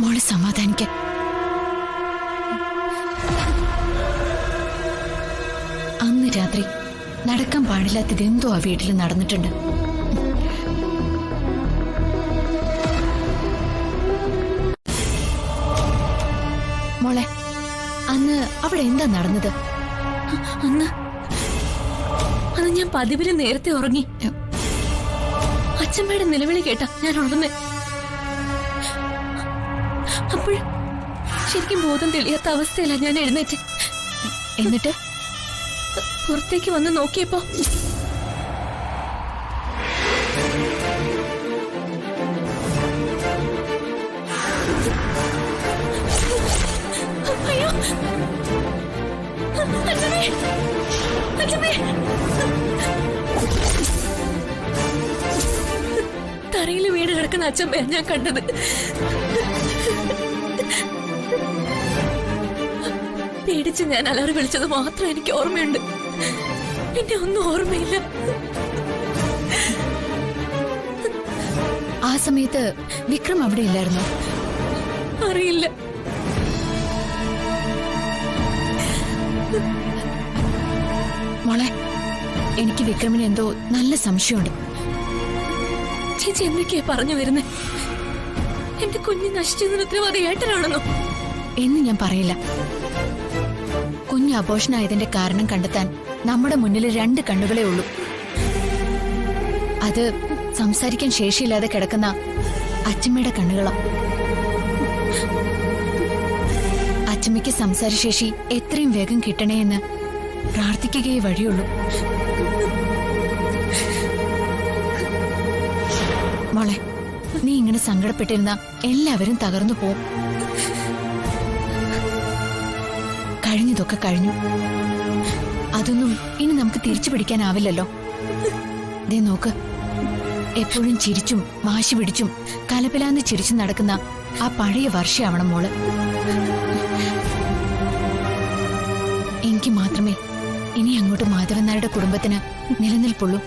മോളെ സമാധാനിക്കാൻ. അന്ന് രാത്രി നടക്കാൻ പാടില്ലാത്തതെന്തോ ആ വീട്ടിൽ നടന്നിട്ടുണ്ട്. മോളെ, അന്ന് അവിടെ എന്താ നടന്നത്? അന്ന് ഞാൻ പതിവില് നേരത്തെ ഉറങ്ങി. അച്ഛമ്മയുടെ നിലവിളി കേട്ടാ ഞാൻ ഉണർന്നേ. അപ്പോഴും ശരിക്കും ബോധം തെളിയാത്ത അവസ്ഥയില ഞാൻ എഴുന്നേറ്റ്. എന്നിട്ട് പുറത്തേക്ക് വന്ന് നോക്കിയപ്പോ അയ്യോ, അച്ഛമ്മേ, അച്ഛമ്മേ. തറയിൽ വീട് കിടക്കുന്ന അച്ഛമ്മയാ ഞാൻ കണ്ടത്. പേടിച്ച് ഞാൻ അലറി വിളിച്ചത് മാത്രം എനിക്ക് ഓർമ്മയുണ്ട്. എന്നെ ഒന്നും ഓർമ്മയില്ല. ആ സമയത്ത് വിക്രം അവിടെ ഇല്ലായിരുന്നോ? അറിയില്ല. മോളെ, എനിക്ക് വിക്രമിന് എന്തോ നല്ല സംശയമുണ്ട്. ചേച്ചി എന്തൊക്കെയാ പറഞ്ഞു വരുന്നേ? എന്റെ കുഞ്ഞ് നശിച്ചതിന് ഉത്തരവാദി ഏട്ടനാണെന്നോ? എന്ന് ഞാൻ പറയില്ല. കുഞ്ഞ് അബോഷനായതിന്റെ കാരണം കണ്ടെത്താൻ നമ്മുടെ മുന്നിൽ 2 കണ്ണുകളേ ഉള്ളൂ. അത് സംസാരിക്കാൻ ശേഷിയില്ലാതെ കിടക്കുന്ന അച്ഛമ്മയുടെ കണ്ണുകളാ. അച്ഛമ്മയ്ക്ക് സംസാരശേഷി എത്രയും വേഗം കിട്ടണേ എന്ന് പ്രാർത്ഥിക്കുകയേ വഴിയുള്ളൂ. മോളെ, നീ ഇങ്ങനെ സങ്കടപ്പെട്ടിരുന്ന എല്ലാവരും തകർന്നു പോവും. കഴിഞ്ഞതൊക്കെ കഴിഞ്ഞു. അതൊന്നും ഇനി നമുക്ക് തിരിച്ചു പിടിക്കാനാവില്ലല്ലോ. ദേ നോക്ക്, എപ്പോഴും ചിരിച്ചും വാശി പിടിച്ചും കലപിലാന്ന് ചിരിച്ചു നടക്കുന്ന ആ പഴയ വർഷയാവണം മോള്. എങ്കിൽ മാത്രമേ ഇനി അങ്ങോട്ട് മാധവൻ നായരുടെ കുടുംബത്തിന് നിലനിൽപ്പുള്ളൂ.